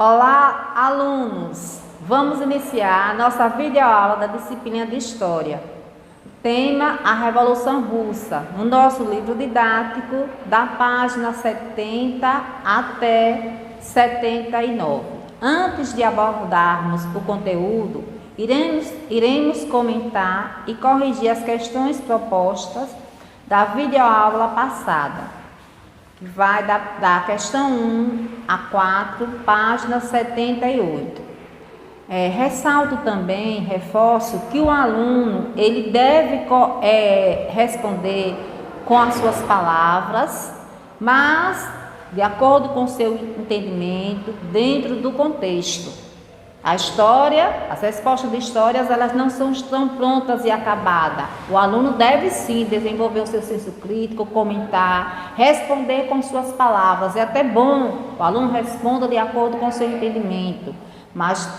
Olá, alunos! Vamos iniciar a nossa videoaula da disciplina de História. Tema: a Revolução Russa, no nosso livro didático, da página 70 até 79. Antes de abordarmos o conteúdo, iremos comentar e corrigir as questões propostas da videoaula passada, que vai da questão 1 a 4, página 78. Ressalto também, reforço que o aluno ele deve responder com as suas palavras, mas de acordo com o seu entendimento, dentro do contexto. A história, as respostas de histórias, elas não estão prontas e acabadas. O aluno deve sim desenvolver o seu senso crítico, comentar, responder com suas palavras. É até bom o aluno responda de acordo com o seu entendimento, mas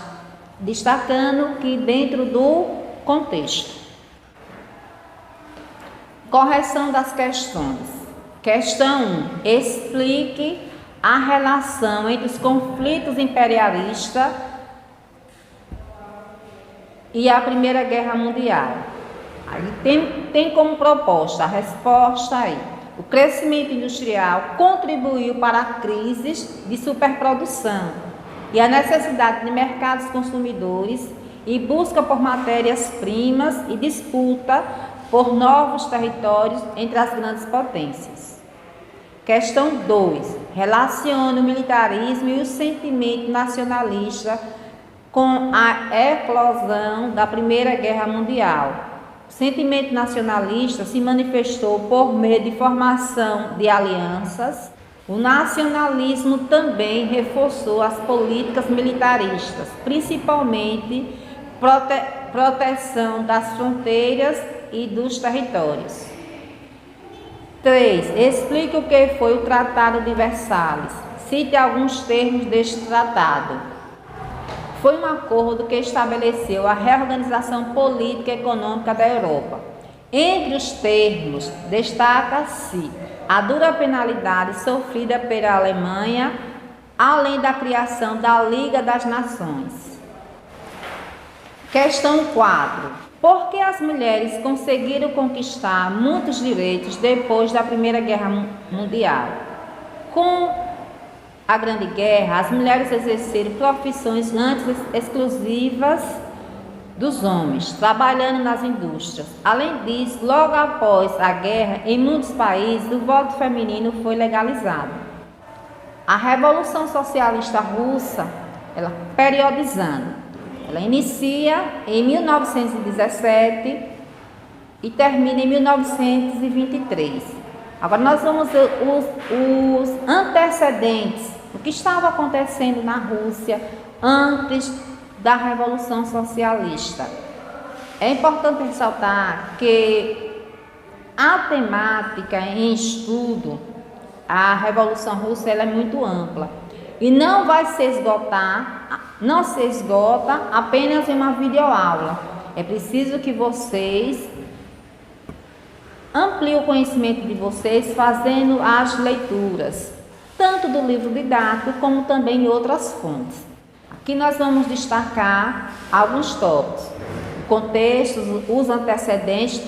destacando que dentro do contexto. Correção das questões. Questão 1. Explique a relação entre os conflitos imperialistas e a Primeira Guerra Mundial. Aí tem como proposta a resposta aí. O crescimento industrial contribuiu para a crise de superprodução e a necessidade de mercados consumidores e busca por matérias-primas e disputa por novos territórios entre as grandes potências. Questão 2. Relacione o militarismo e o sentimento nacionalista com a eclosão da Primeira Guerra Mundial. O sentimento nacionalista se manifestou por meio de formação de alianças. O nacionalismo também reforçou as políticas militaristas, principalmente proteção das fronteiras e dos territórios. 3. Explique o que foi o Tratado de Versalhes. Cite alguns termos deste tratado. Foi um acordo que estabeleceu a reorganização política e econômica da Europa. Entre os termos, destaca-se a dura penalidade sofrida pela Alemanha, além da criação da Liga das Nações. Questão 4. Por que as mulheres conseguiram conquistar muitos direitos depois da Primeira Guerra Mundial? Com a Grande Guerra, as mulheres exerceram profissões antes exclusivas dos homens, trabalhando nas indústrias. Além disso, logo após a guerra, em muitos países, o voto feminino foi legalizado. A Revolução Socialista Russa, periodizando, ela inicia em 1917 e termina em 1923. Agora nós vamos ver os antecedentes, o que estava acontecendo na Rússia antes da Revolução Socialista. É importante ressaltar que a temática em estudo, a Revolução Russa, ela é muito ampla e não se esgota apenas em uma videoaula. É preciso que vocês ampliem o conhecimento de vocês fazendo as leituras, tanto do livro didático como também em outras fontes. Aqui nós vamos destacar alguns tópicos: o contexto, os antecedentes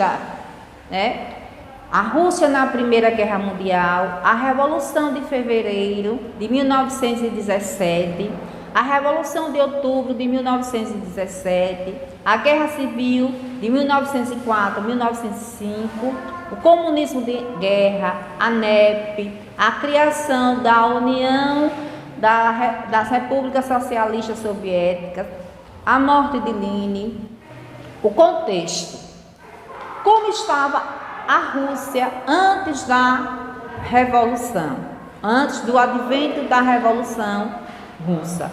a Rússia na Primeira Guerra Mundial, a Revolução de Fevereiro de 1917, a Revolução de Outubro de 1917, a Guerra Civil de 1904 a 1905, o comunismo de guerra, a NEP, a criação da União das Repúblicas Socialistas Soviéticas, a morte de Lenin. O contexto: como estava a Rússia antes da Revolução, antes do advento da Revolução Russa.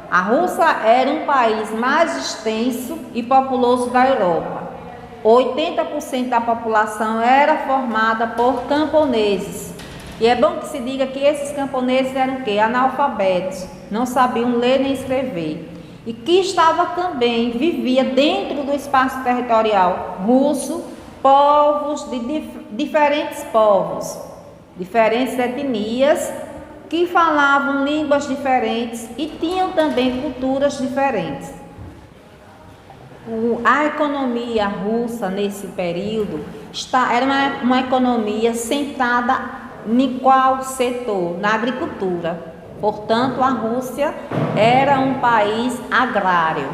A Rússia era um país mais extenso e populoso da Europa. 80% da população era formada por camponeses. E é bom que se diga que esses camponeses eram o quê? Analfabetos, não sabiam ler nem escrever. E que vivia dentro do espaço territorial russo, diferentes povos, diferentes etnias, que que falavam línguas diferentes e tinham também culturas diferentes. A economia russa nesse período era uma economia centrada em qual setor? Na agricultura. Portanto, a Rússia era um país agrário,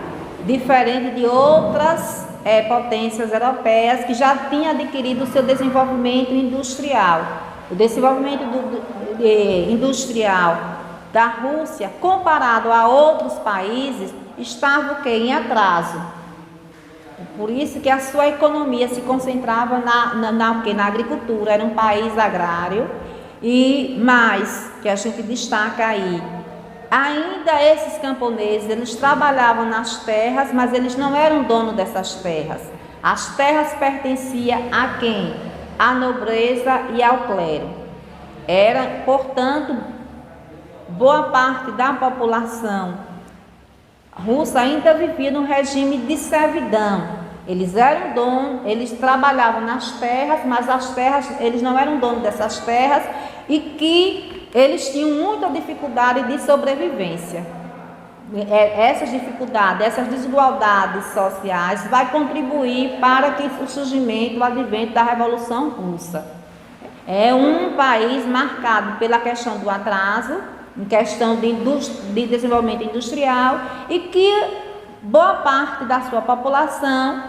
diferente de outras potências europeias que já tinham adquirido o seu desenvolvimento industrial. O desenvolvimento industrial da Rússia, comparado a outros países, estava o quê? Em atraso. Por isso que a sua economia se concentrava na agricultura. Era um país agrário. E mais, que a gente destaca aí, ainda esses camponeses, eles trabalhavam nas terras, mas eles não eram donos dessas terras. As terras pertenciam a quem? À nobreza e ao clero. Era, portanto, boa parte da população russa ainda vivia no regime de servidão. Eles eram donos, eles trabalhavam nas terras, mas as terras, eles não eram donos dessas terras e que eles tinham muita dificuldade de sobrevivência. Essas dificuldades, essas desigualdades sociais vai contribuir para que o surgimento, o advento da Revolução Russa. É um país marcado pela questão do atraso, em questão de desenvolvimento industrial, e que boa parte da sua população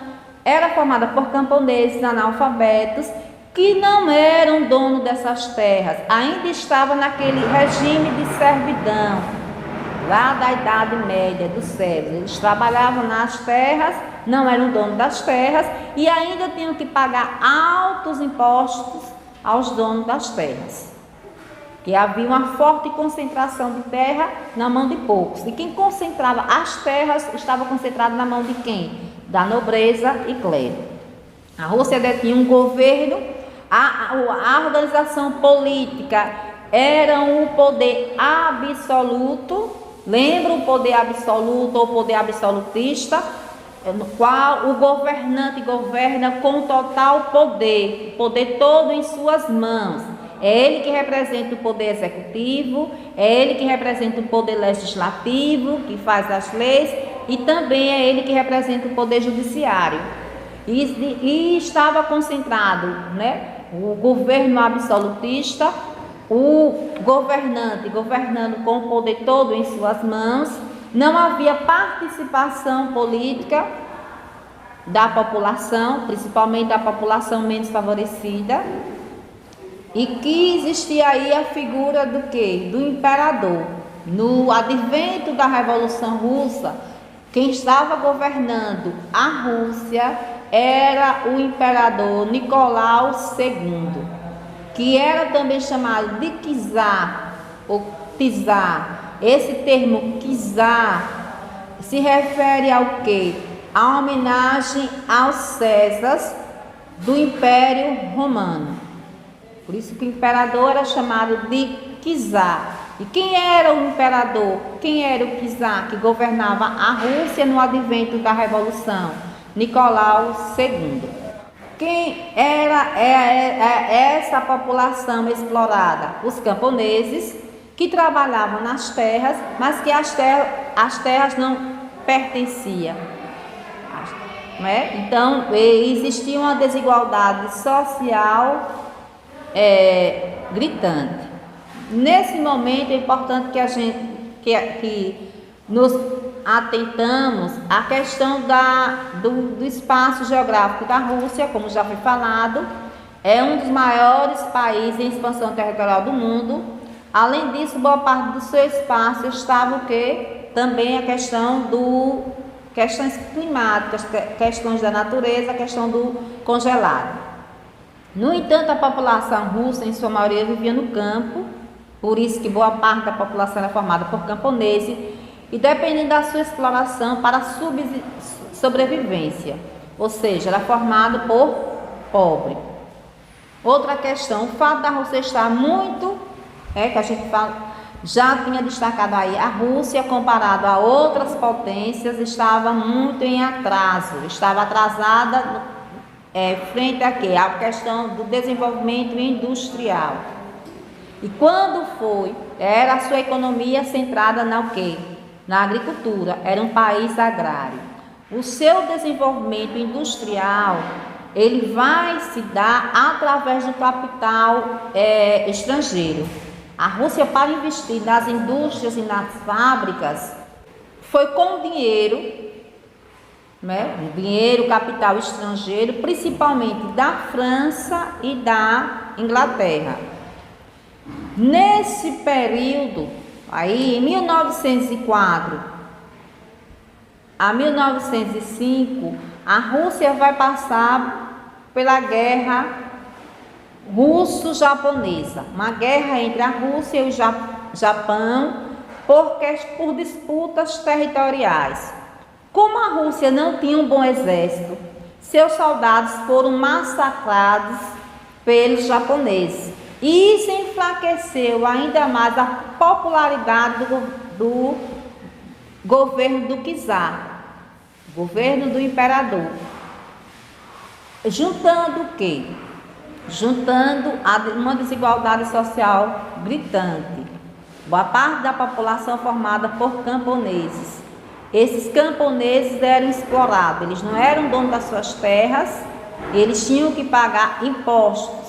era formada por camponeses analfabetos que não eram donos dessas terras, ainda estavam naquele regime de servidão, lá da Idade Média, dos séculos. Eles trabalhavam nas terras, não eram donos das terras e ainda tinham que pagar altos impostos aos donos das terras. Que havia uma forte concentração de terra na mão de poucos. E quem concentrava as terras estava concentrado na mão de quem? Da nobreza e clero. A Rússia detinha um governo, a organização política era um poder absoluto. Lembra o poder absoluto ou poder absolutista? No qual o governante governa com total poder, o poder todo em suas mãos. É ele que representa o poder executivo, é ele que representa o poder legislativo, que faz as leis, e também é ele que representa o poder judiciário. E estava concentrado, o governo absolutista, o governante governando com o poder todo em suas mãos. Não havia participação política da população, principalmente da população menos favorecida. E que existia aí a figura do quê? Do imperador. No advento da Revolução Russa, quem estava governando a Rússia era o imperador Nicolau II, que era também chamado de czar ou czar. Esse termo czar se refere ao quê? A homenagem aos Césares do Império Romano. Por isso que o imperador era chamado de czar. E quem era o imperador? Quem era o czar que governava a Rússia no advento da Revolução? Nicolau II. Quem era essa população explorada? Os camponeses que trabalhavam nas terras, mas que as terras não pertenciam. Então, existia uma desigualdade social gritante. Nesse momento é importante que nos atentamos à questão do espaço geográfico da Rússia, como já foi falado, é um dos maiores países em expansão territorial do mundo. Além disso, boa parte do seu espaço estava o quê? Também a questão questões climáticas, questões da natureza, a questão do congelado. No entanto, a população russa, em sua maioria, vivia no campo, por isso que boa parte da população era formada por camponeses, e dependendo da sua exploração para sobrevivência, ou seja, era formado por pobre. Outra questão, o fato da Rússia estar muito, que a gente já tinha destacado aí, a Rússia, comparado a outras potências, estava muito em atraso, estava atrasada frente a quê? A questão do desenvolvimento industrial. E quando foi era a sua economia centrada na o quê? Na agricultura, era um país agrário. O seu desenvolvimento industrial, ele vai se dar através do capital estrangeiro. A Rússia, para investir nas indústrias e nas fábricas, foi com dinheiro, dinheiro, capital estrangeiro, principalmente da França e da Inglaterra. Nesse período, aí em 1904 a 1905, a Rússia vai passar pela guerra russo-japonesa, uma guerra entre a Rússia e o Japão por disputas territoriais. Como a Rússia não tinha um bom exército, seus soldados foram massacrados pelos japoneses. E isso enfraqueceu ainda mais a popularidade do governo do czar, governo do imperador. Juntando o quê? Juntando uma desigualdade social gritante. Boa parte da população formada por camponeses. Esses camponeses eram explorados, eles não eram donos das suas terras, eles tinham que pagar impostos.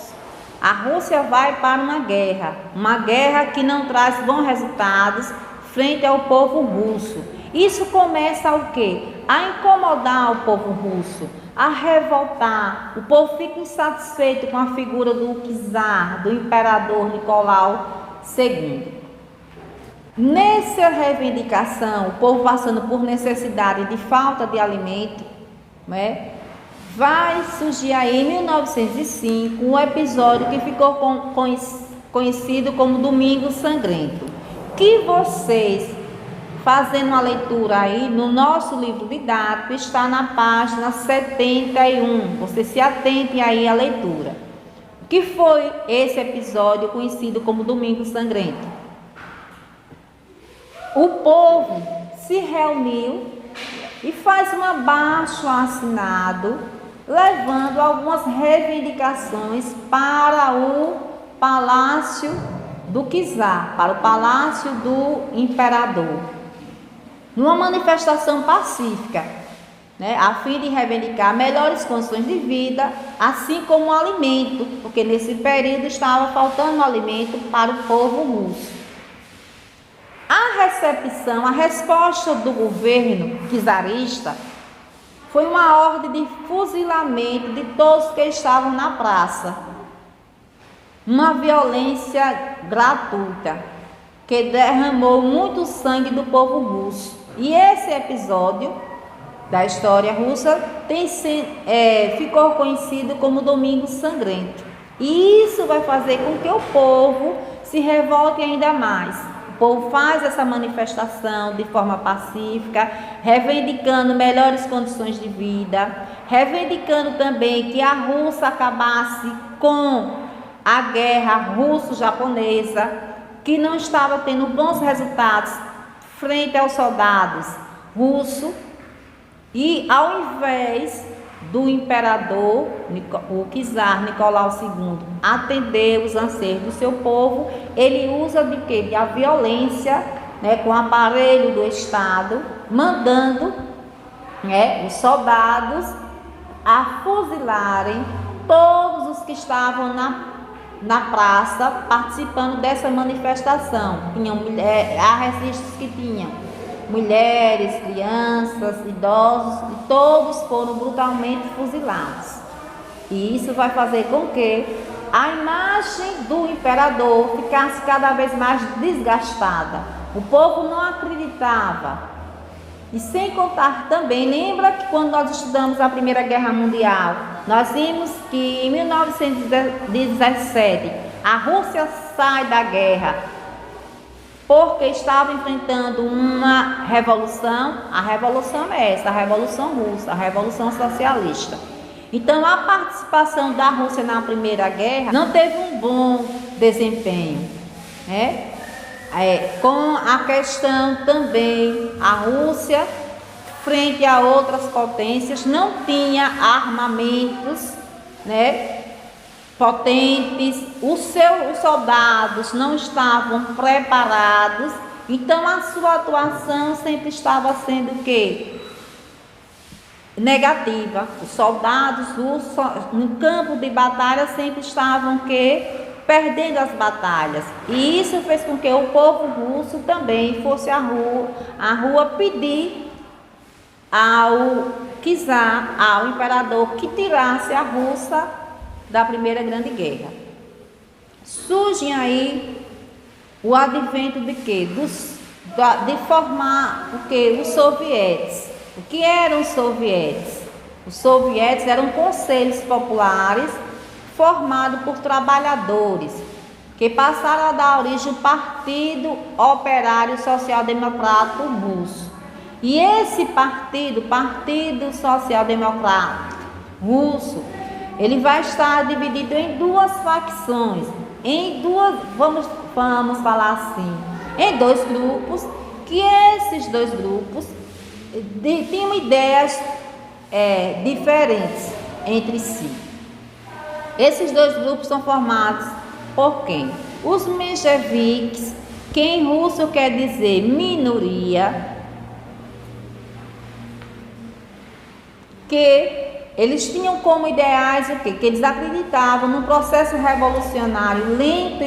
A Rússia vai para uma guerra que não traz bons resultados frente ao povo russo. Isso começa o quê? A incomodar o povo russo, a revoltar. O povo fica insatisfeito com a figura do czar, do imperador Nicolau II. Nessa reivindicação, o povo passando por necessidade de falta de alimento, vai surgir aí em 1905 um episódio que ficou conhecido como Domingo Sangrento, que vocês, fazendo uma leitura aí no nosso livro didático, está na página 71, vocês se atentem aí à leitura. O que foi esse episódio conhecido como Domingo Sangrento? O povo se reuniu e faz um abaixo-assinado, levando algumas reivindicações para o palácio do czar, para o palácio do imperador, numa manifestação pacífica, a fim de reivindicar melhores condições de vida, assim como alimento, porque nesse período estava faltando alimento para o povo russo. A resposta do governo czarista foi uma ordem de fuzilamento de todos que estavam na praça. Uma violência gratuita que derramou muito sangue do povo russo. E esse episódio da história russa ficou conhecido como Domingo Sangrento. E isso vai fazer com que o povo se revolte ainda mais. O povo faz essa manifestação de forma pacífica, reivindicando melhores condições de vida, reivindicando também que a Rússia acabasse com a guerra russo-japonesa, que não estava tendo bons resultados frente aos soldados russos, e ao invés do imperador, o czar Nicolau II, atender os anseios do seu povo, ele usa de quê? De a violência, com o aparelho do Estado, mandando os soldados a fuzilarem todos os que estavam na praça participando dessa manifestação. Há registros que tinham mulheres, crianças, idosos, e todos foram brutalmente fuzilados. E isso vai fazer com que a imagem do imperador ficasse cada vez mais desgastada. O povo não acreditava. E sem contar também, lembra que quando nós estudamos a Primeira Guerra Mundial, nós vimos que em 1917 a Rússia sai da guerra porque estava enfrentando uma revolução. A revolução é essa, a Revolução Russa, a Revolução Socialista. Então, a participação da Rússia na Primeira Guerra não teve um bom desempenho, com a questão também, a Rússia, frente a outras potências, não tinha armamentos, potentes, os soldados não estavam preparados, então a sua atuação sempre estava sendo o quê? Negativa. Os soldados no campo de batalha sempre estavam o quê? Perdendo as batalhas. E isso fez com que o povo russo também fosse à rua pedir ao czar, ao imperador, que tirasse a Rússia da Primeira Grande Guerra. Surge aí o advento de quê? De formar o quê? Os sovietes. O que eram os sovietes? Os sovietes eram conselhos populares formados por trabalhadores que passaram a dar origem ao Partido Operário Social Democrata Russo. E esse Partido Social Democrata Russo, ele vai estar dividido em duas facções, vamos falar assim, em dois grupos, que esses dois grupos tinham ideias diferentes entre si. Esses dois grupos são formados por quem? Os mencheviques, que em russo quer dizer minoria, que eles tinham como ideais o quê? Que eles acreditavam no processo revolucionário lento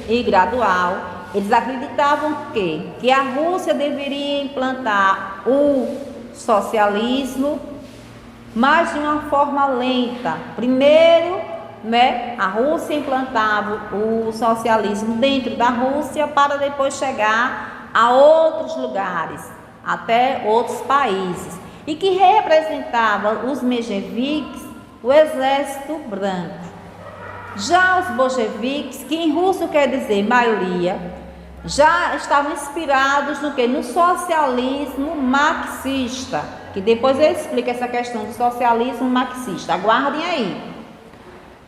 e gradual. Eles acreditavam que a Rússia deveria implantar o socialismo, mas de uma forma lenta. Primeiro, a Rússia implantava o socialismo dentro da Rússia para depois chegar a outros lugares, até outros países, e que representava os mencheviques, o exército branco. Já os bolcheviques, que em russo quer dizer maioria, já estavam inspirados no quê? No socialismo marxista, que depois eu explico essa questão do socialismo marxista, aguardem aí.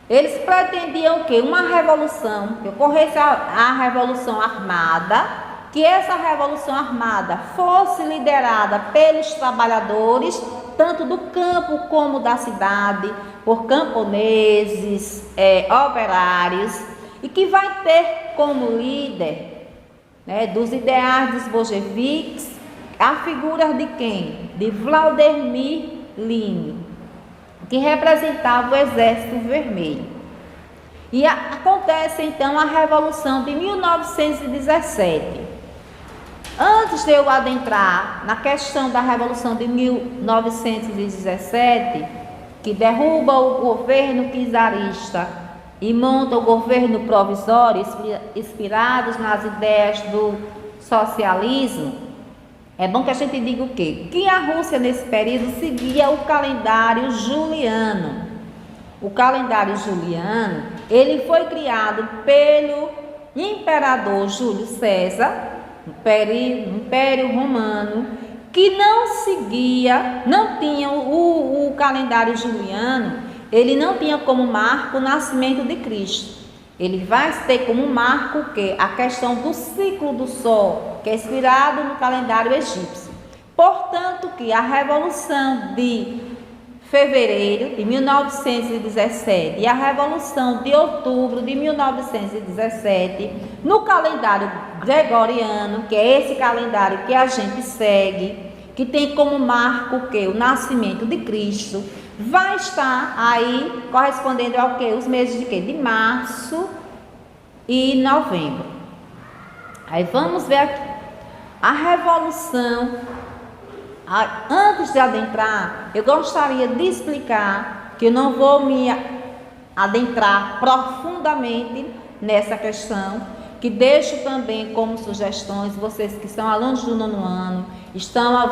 Eles pretendiam o quê? Uma revolução, que ocorresse a revolução armada, que essa revolução armada fosse liderada pelos trabalhadores, tanto do campo como da cidade, por camponeses, operários, e que vai ter como líder, dos ideais dos bolcheviques, a figura de quem? De Vladimir Lenin, que representava o Exército Vermelho. E acontece então a Revolução de 1917. Antes de eu adentrar na questão da Revolução de 1917, que derruba o governo czarista e monta o governo provisório, inspirados nas ideias do socialismo, é bom que a gente diga o quê? Que a Rússia nesse período seguia o calendário juliano. O calendário juliano, ele foi criado pelo imperador Júlio César, Império Romano, que não tinha o calendário juliano, ele não tinha como marco o nascimento de Cristo. Ele vai ter como marco o quê? A questão do ciclo do sol, que é inspirado no calendário egípcio. Portanto, que a Revolução de Fevereiro de 1917 e a Revolução de Outubro de 1917, no calendário gregoriano, que é esse calendário que a gente segue, que tem como marco o quê? O nascimento de Cristo, vai estar aí correspondendo ao quê? Os meses de quê? De março e novembro. Aí vamos ver aqui. A Revolução, antes de adentrar, eu gostaria de explicar, que eu não vou me adentrar profundamente nessa questão, que deixo também como sugestões, vocês que são alunos do 9º ano,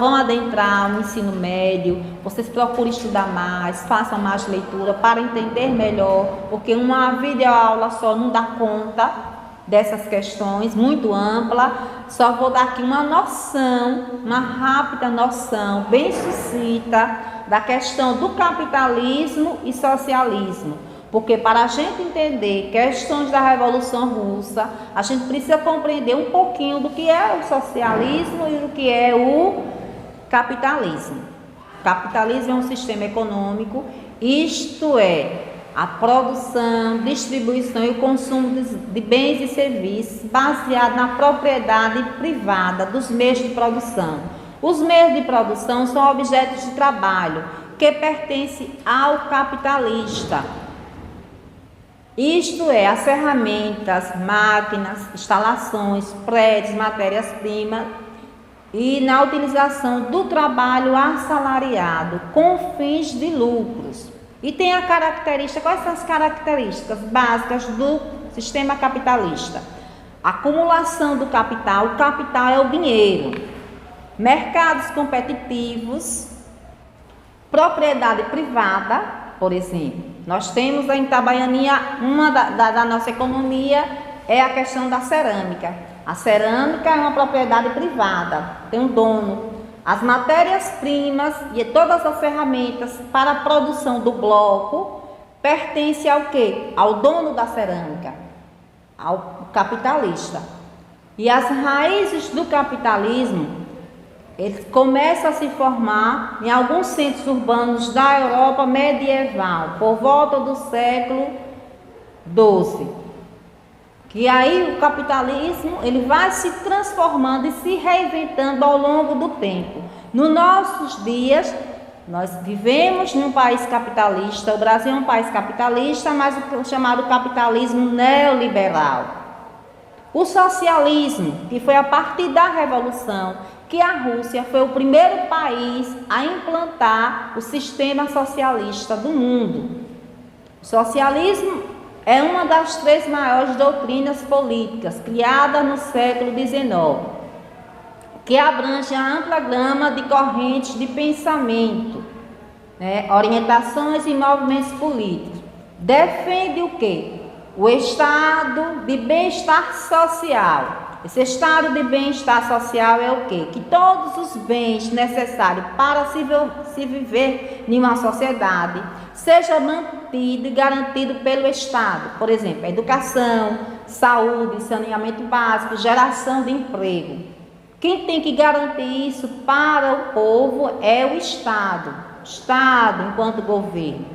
vão adentrar no ensino médio, vocês procurem estudar mais, façam mais leitura para entender melhor, porque uma videoaula só não dá conta dessas questões, muito ampla. Só vou dar aqui uma noção, uma rápida noção, bem sucinta, da questão do capitalismo e socialismo. Porque para a gente entender questões da Revolução Russa, a gente precisa compreender um pouquinho do que é o socialismo e do que é o capitalismo. O capitalismo é um sistema econômico, isto é, a produção, distribuição e o consumo de bens e serviços baseado na propriedade privada dos meios de produção. Os meios de produção são objetos de trabalho que pertencem ao capitalista. Isto é, as ferramentas, máquinas, instalações, prédios, matérias-primas e na utilização do trabalho assalariado com fins de lucros. E tem a característica, quais são as características básicas do sistema capitalista? Acumulação do capital, o capital é o dinheiro, mercados competitivos, propriedade privada, por exemplo. Nós temos em Itabaianinha, uma da nossa economia é a questão da cerâmica. A cerâmica é uma propriedade privada, tem um dono. As matérias-primas e todas as ferramentas para a produção do bloco pertencem ao quê? Ao dono da cerâmica, ao capitalista. E as raízes do capitalismo, eles começam a se formar em alguns centros urbanos da Europa medieval, por volta do século XII. Que aí o capitalismo ele vai se transformando e se reinventando ao longo do tempo. Nos nossos dias, nós vivemos num país capitalista, o Brasil é um país capitalista, mas o chamado capitalismo neoliberal. O socialismo, que foi a partir da Revolução, que a Rússia foi o primeiro país a implantar o sistema socialista do mundo. O socialismo é uma das 3 maiores doutrinas políticas criadas no século XIX, que abrange a ampla gama de correntes de pensamento, orientações e movimentos políticos. Defende o quê? O estado de bem-estar social. Esse estado de bem-estar social é o quê? Que todos os bens necessários para se viver em uma sociedade seja mantido e garantido pelo Estado. Por exemplo, educação, saúde, saneamento básico, geração de emprego. Quem tem que garantir isso para o povo é o Estado enquanto governo.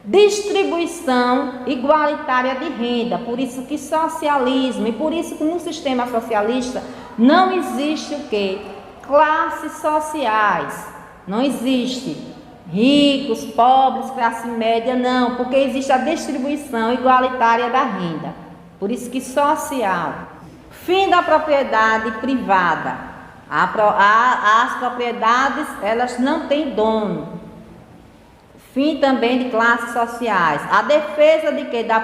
Distribuição igualitária de renda, por isso que socialismo, e por isso que no sistema socialista não existe o quê? Classes sociais, não existe ricos, pobres, classe média, não, porque existe a distribuição igualitária da renda, por isso que social. Fim da propriedade privada, as propriedades elas não têm dono. Fim também de classes sociais. A defesa de quê? Da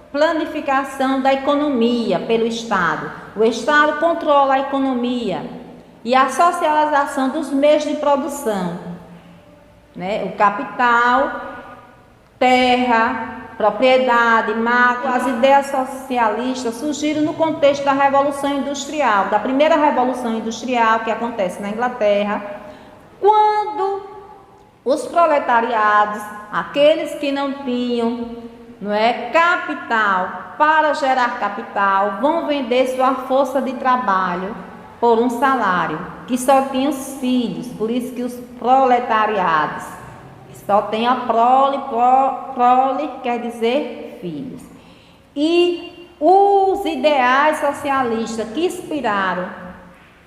planificação da economia pelo Estado. O Estado controla a economia. E a socialização dos meios de produção. O capital, terra, propriedade, marco. As ideias socialistas surgiram no contexto da Revolução Industrial, da primeira Revolução Industrial que acontece na Inglaterra, quando os proletariados, aqueles que não tinham capital para gerar capital, vão vender sua força de trabalho por um salário, que só tinha os filhos, por isso que os proletariados, só tem a prole quer dizer filhos. E os ideais socialistas que inspiraram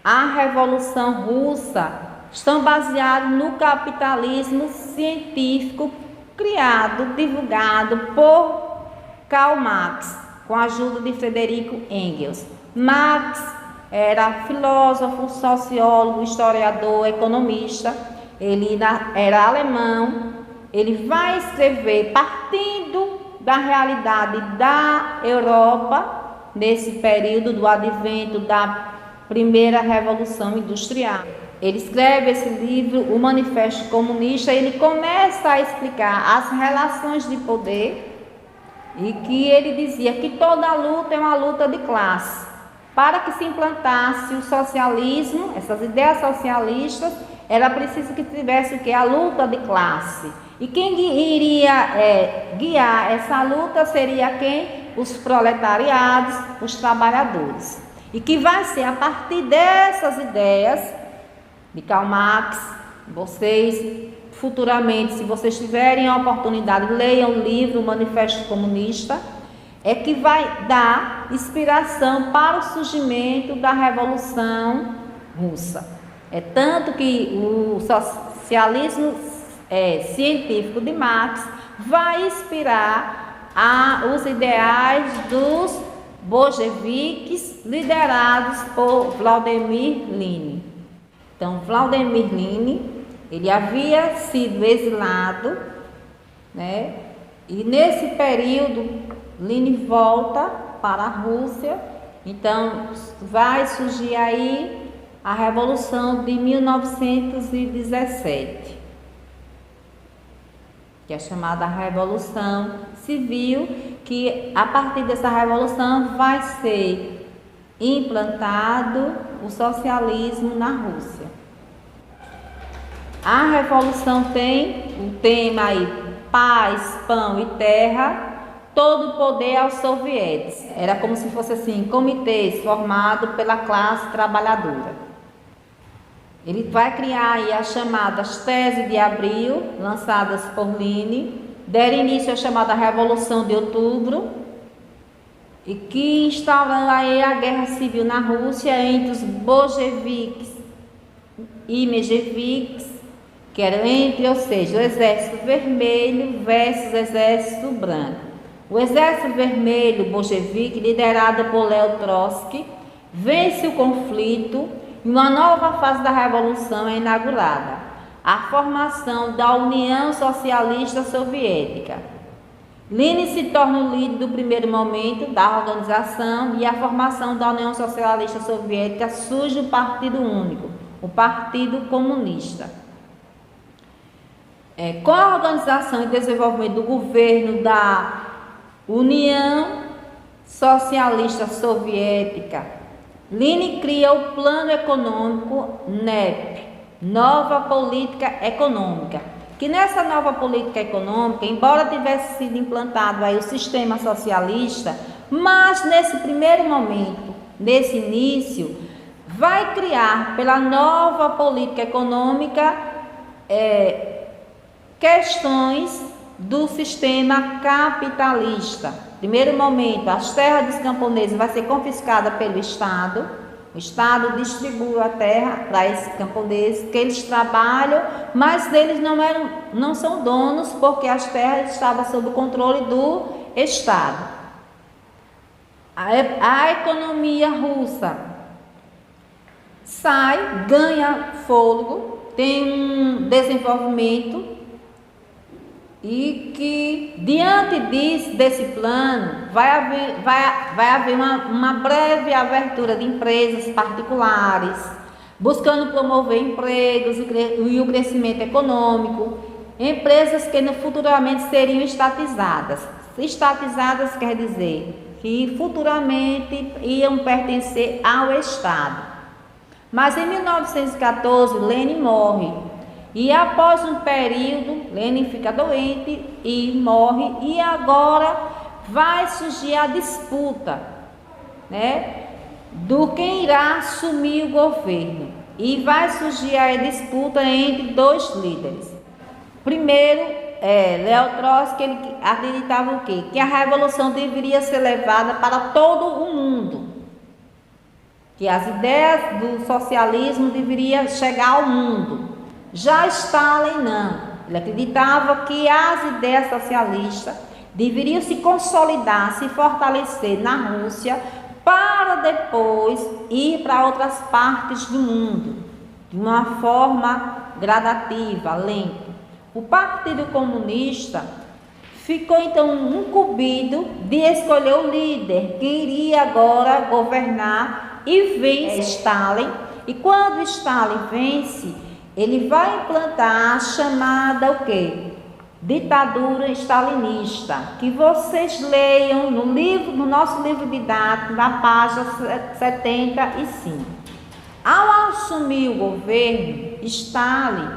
a Revolução Russa estão baseados no capitalismo científico criado, divulgado por Karl Marx, com a ajuda de Friedrich Engels. Marx era filósofo, sociólogo, historiador, economista, ele era alemão, ele vai escrever partindo da realidade da Europa, nesse período do advento da primeira Revolução Industrial. Ele escreve esse livro, o Manifesto Comunista, e ele começa a explicar as relações de poder e que ele dizia que toda luta é uma luta de classe. Para que se implantasse o socialismo, essas ideias socialistas, era preciso que tivesse o quê? A luta de classe. E quem iria guiar essa luta seria quem? Os proletariados, os trabalhadores. E que vai ser a partir dessas ideias de Karl Marx, Vocês, futuramente, se vocês tiverem a oportunidade, leiam o livro Manifesto Comunista, é que vai dar inspiração para o surgimento da Revolução Russa. É tanto que o socialismo científico de Marx vai inspirar os ideais dos bolcheviques liderados por Vladimir Lenin. Então, Vladimir Lenin, ele havia sido exilado, né? E nesse período Lenin volta para a Rússia. Então vai surgir aí a Revolução de 1917, que é chamada Revolução Civil, que a partir dessa revolução vai ser implantado o socialismo na Rússia. A revolução tem o tema aí, paz, pão e terra, todo o poder aos soviéticos. Era como se fosse assim, comitês formados pela classe trabalhadora. Ele vai criar aí as chamadas Teses de Abril, lançadas por Lenin, deram início à chamada Revolução de Outubro, e que instaurou aí a guerra civil na Rússia entre os bolcheviques e mencheviques, que eram ou seja, o Exército Vermelho versus o Exército Branco. O Exército Vermelho bolchevique, liderado por Leo Trotsky, vence o conflito e uma nova fase da Revolução é inaugurada, a formação da União Socialista Soviética. Lenin se torna o líder do primeiro momento da organização e a formação da União Socialista Soviética surge o Partido Único, o Partido Comunista. Com a organização e desenvolvimento do governo da União Socialista Soviética, Lenin cria o Plano Econômico NEP, Nova Política Econômica, que nessa nova política econômica, embora tivesse sido implantado aí o sistema socialista, mas nesse primeiro momento, nesse início, vai criar pela nova política econômica questões do sistema capitalista. Primeiro momento, as terras dos camponeses vai ser confiscada pelo Estado. O Estado distribui a terra para esses camponeses, que eles trabalham, mas eles não são donos, porque as terras estavam sob o controle do Estado. A economia russa ganha fôlego, tem um desenvolvimento, e que diante desse plano vai haver uma breve abertura de empresas particulares, buscando promover empregos e o crescimento econômico, empresas que futuramente seriam estatizadas. Estatizadas quer dizer que futuramente iam pertencer ao Estado. Mas em 1914, Lenin morre. E após um período, Lenin fica doente e morre, e agora vai surgir a disputa, né, do quem irá assumir o governo. E vai surgir a disputa entre dois líderes. Primeiro, Leo Trotsky, ele acreditava o quê? Que a revolução deveria ser levada para todo o mundo, que as ideias do socialismo deveriam chegar ao mundo. Já Stalin não, ele acreditava que as ideias socialistas deveriam se consolidar, se fortalecer na Rússia, para depois ir para outras partes do mundo, de uma forma gradativa, lenta. O Partido Comunista ficou então incumbido de escolher o líder que iria agora governar, e vence Stalin. E quando Stalin vence, ele vai implantar a chamada o quê? Ditadura stalinista, que vocês leiam no nosso livro didático, na página 75. Ao assumir o governo, Stalin,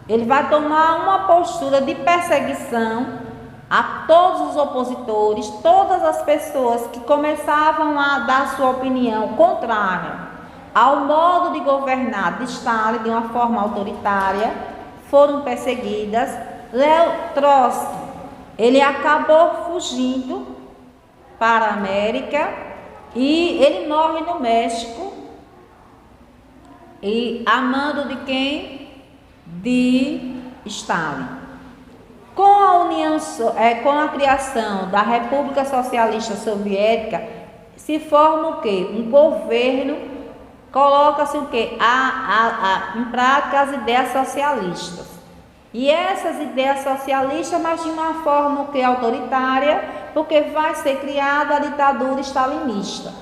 ele vai tomar uma postura de perseguição a todos os opositores, todas as pessoas que começavam a dar sua opinião contrária ao modo de governar de Stalin, de uma forma autoritária. foram perseguidas. Léo Trotsky, ele acabou fugindo para a América e ele morre no México, e a mando de quem? De Stalin. Com a criação da República Socialista Soviética, se forma o quê? Um governo, coloca-se o quê? Em prática as ideias socialistas. E essas ideias socialistas, mas de uma forma o quê? Autoritária, porque vai ser criada a ditadura stalinista.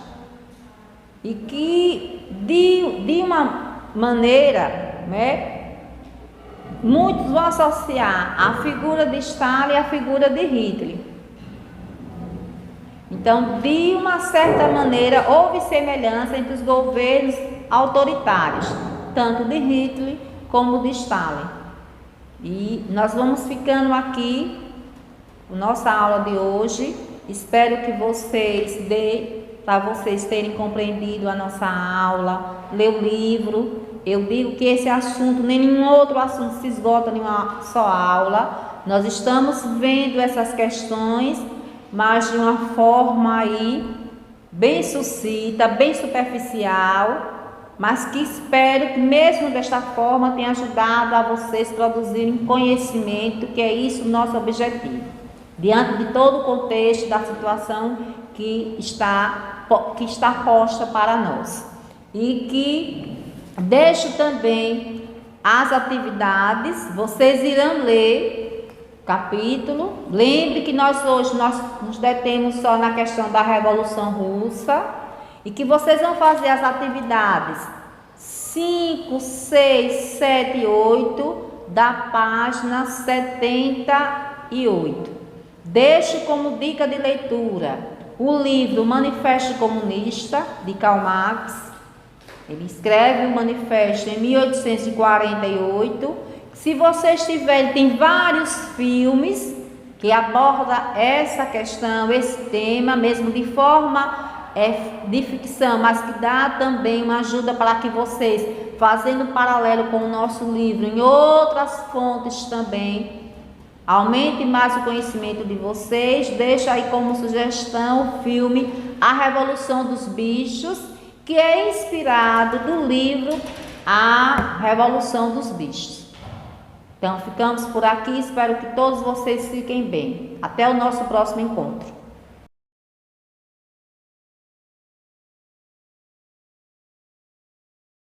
E que de uma maneira, né, muitos vão associar a figura de Stalin à figura de Hitler. Então, de uma certa maneira, houve semelhança entre os governos autoritários, tanto de Hitler como de Stalin. E nós vamos ficando aqui com nossa aula de hoje. Espero que para vocês terem compreendido a nossa aula, ler o livro. Eu digo que esse assunto, nenhum outro assunto se esgota em uma só aula. Nós estamos vendo essas questões, mas de uma forma aí bem sucinta, bem superficial, mas que espero que mesmo desta forma tenha ajudado a vocês produzirem conhecimento, que é isso o nosso objetivo, diante de todo o contexto da situação que está posta para nós. E que deixo também as atividades, vocês irão ler o capítulo. Lembre que nós hoje nos detemos só na questão da Revolução Russa, e que vocês vão fazer as atividades 5, 6, 7 e 8 da página 78. Deixo como dica de leitura o livro Manifesto Comunista, de Karl Marx. Ele escreve o manifesto em 1848. Se vocês tiverem, tem vários filmes que abordam essa questão, esse tema, mesmo de forma de ficção, mas que dá também uma ajuda para que vocês, fazendo paralelo com o nosso livro, em outras fontes também, aumente mais o conhecimento de vocês. Deixo aí como sugestão o filme A Revolução dos Bichos, que é inspirado do livro A Revolução dos Bichos. Então, ficamos por aqui. Espero que todos vocês fiquem bem. Até o nosso próximo encontro.